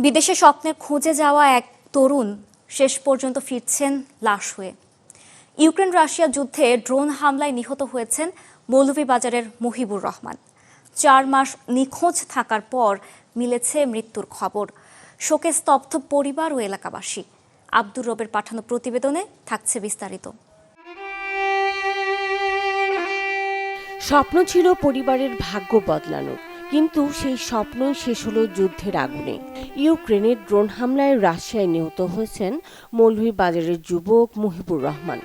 বিদেশে স্বপ্নের খোঁজে যাওয়া এক তরুণ শেষ পর্যন্ত ফিরছেন লাশ হয়ে। ইউক্রেন রাশিয়া যুদ্ধে ড্রোন হামলায় নিহত হয়েছেন মৌলভীবাজারের মহিবুর রহমান। 4 মাস নিখোঁজ থাকার পর মিলেছে মৃত্যুর খবর। শোকে স্তব্ধ পরিবার ও এলাকাবাসী। আব্দুর রবের পাঠানো প্রতিবেদনে থাকছে বিস্তারিত। স্বপ্ন ছিল পরিবারের ভাগ্য বদলানোর, কিন্তু সেই স্বপ্নই শেষ হলো যুদ্ধের আগুনে। ইউক্রেনের ড্রোন হামলায় রাশিয়ায় নিহত হয়েছেন মৌলভীবাজারের যুবক মহিবুর রহমান।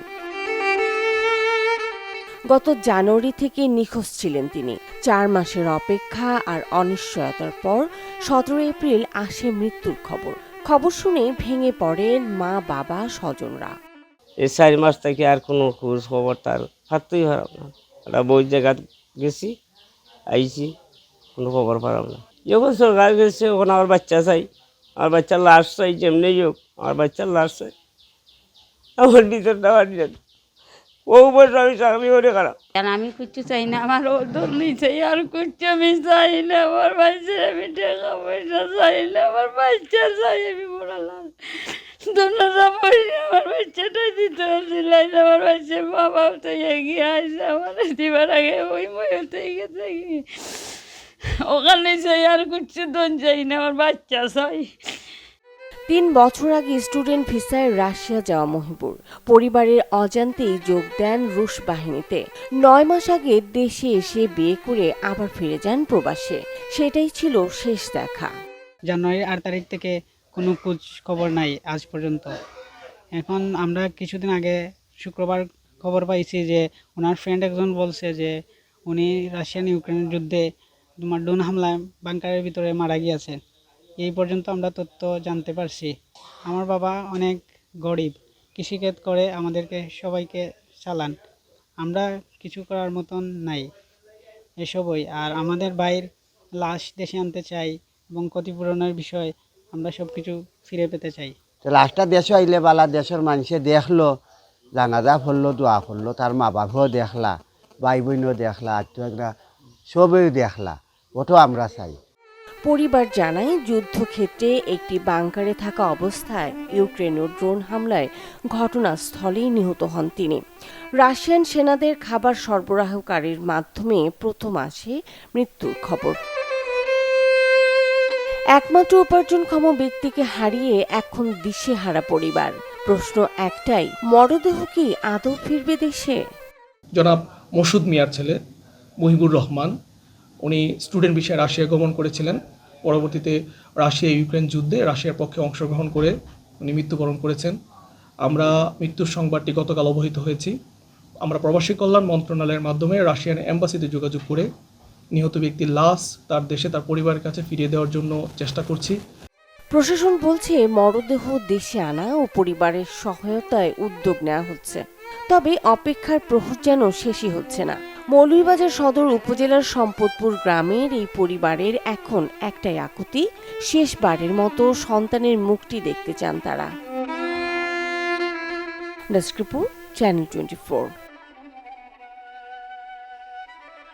গত জানুয়ারি থেকে নিখোঁজ ছিলেন তিনি। 4 মাসের অপেক্ষা আর অনিশ্চয়তার পর 17 এপ্রিল আসে মৃত্যুর খবর। খবর শুনে ভেঙে পড়েন মা, বাবা, স্বজনরা। এই 4 মাস থেকে আর কোনো খোঁজ খবর তার হাতই হারাম না। একটা বই জায়গা গেছি, আইছি, কোনো খবর পারাম না। যখন সরকার গেছে ওখানে আমার বাচ্চা চাই, আমার বাচ্চার লাশ চাই, যেমনি হোক আমার বাচ্চার লাশ চাই। আমার ভিতরটা বাড়িয়ে ও বছর আমি চাকরি করে খারাপ। আমি কিচ্ছু চাই না, আমার ও ধরনি চাই, আর কিচ্ছু আমি চাই না। আমার বাচ্চার আমি টাকা পয়সা চাই না, আমার বাচ্চা চাই। আমি বললাম আমার বাচ্চাটাই দিতে পারছিলাম না। আমার বাচ্চার বাবা তো এগিয়ে আসে, আমার দিবার আগে ওই ময়তে গেছে, ওখানে চাই, আর কিচ্ছু দন চাই না, আমার বাচ্চা চাই। 3 বছর আগে স্টুডেন্ট ভিসায় রাশিয়া যাওয়া মহিবুর পরিবারের অজান্তেই যোগ দেন রুশ বাহিনীতে। 9 মাস আগে দেশে এসে বিয়ে করে আবার ফিরে যান প্রবাসে। সেটাই ছিল শেষ দেখা। জানুয়ারির 8 তারিখ থেকে কোনো খোঁজ খবর নাই আজ পর্যন্ত। এখন আমরা কিছুদিন আগে শুক্রবার খবর পাইছি যে ওনার ফ্রেন্ড একজন বলছে যে উনি রাশিয়ান ইউক্রেনের যুদ্ধে ড্রোন হামলায় বাংকারের ভিতরে মারা গিয়েছে। এই পর্যন্ত আমরা তথ্য জানতে পারছি। আমার বাবা অনেক গরিব, কৃষিকাজ করে আমাদেরকে সবাইকে চালান। আমরা কিছু করার মতন নাই এসবই। আর আমাদের ভাইয়ের লাশ দেশে আনতে চাই এবং ক্ষতিপূরণের বিষয় আমরা সব কিছু ফিরে পেতে চাই। লাশটা দেশে আইলে বালা, দেশের মানুষে দেখলো, জানাজা ফললো, দোয়া ফললো, তার মা বাবাও দেখলা, ভাই বোনও দেখলা, আত্মীয়রা সবই দেখলা, ওটাও আমরা চাই। পরিবার জানায় যুদ্ধক্ষেত্রে একটি বাংকারে থাকা অবস্থায় ইউক্রেনীয় ড্রোন হামলায় ঘটনাস্থলেই নিহত হন তিনি। রাশিয়ান সেনাদের খাবার সরবরাহকারীর মাধ্যমে প্রথম আসে মৃত্যুর খবর। একমাত্র উপার্জনক্ষম ব্যক্তিকে হারিয়ে এখন দিশেহারা পরিবার। প্রশ্ন একটাই, মরদেহ কি আদৌ ফিরবে দেশে? জনাব মসুদ মিয়ার ছেলে মহিবুর রহমান, উনি স্টুডেন্ট বিষয়ে রাশিয়া গমন করেছিলেন। পরবর্তীতে রাশিয়া ইউক্রেন যুদ্ধে রাশিয়ার পক্ষে অংশগ্রহণ করে উনি মৃত্যুবরণ করেছেন। আমরা মৃত্যুর সংবাদটি গতকাল অবহিত হয়েছি। আমরা প্রবাসী কল্যাণ মন্ত্রণালয়ের মাধ্যমে রাশিয়ান এম্বাসিতে যোগাযোগ করে নিহত ব্যক্তির লাশ তার দেশে তার পরিবারের কাছে ফিরিয়ে দেওয়ার জন্য চেষ্টা করছি। প্রশাসন বলছে মরদেহ দেশে আনা ও পরিবারের সহায়তায় উদ্যোগ নেওয়া হচ্ছে। তবে অপেক্ষার প্রহর যেন শেষই হচ্ছে না। মৌলভীবাজার সদর উপজেলার সম্পদপুর গ্রামের এই পরিবারের এখন একটাই আকুতি, শেষবারের মতো সন্তানের মুখটি দেখতে চান তারা। Desk report, channel 24।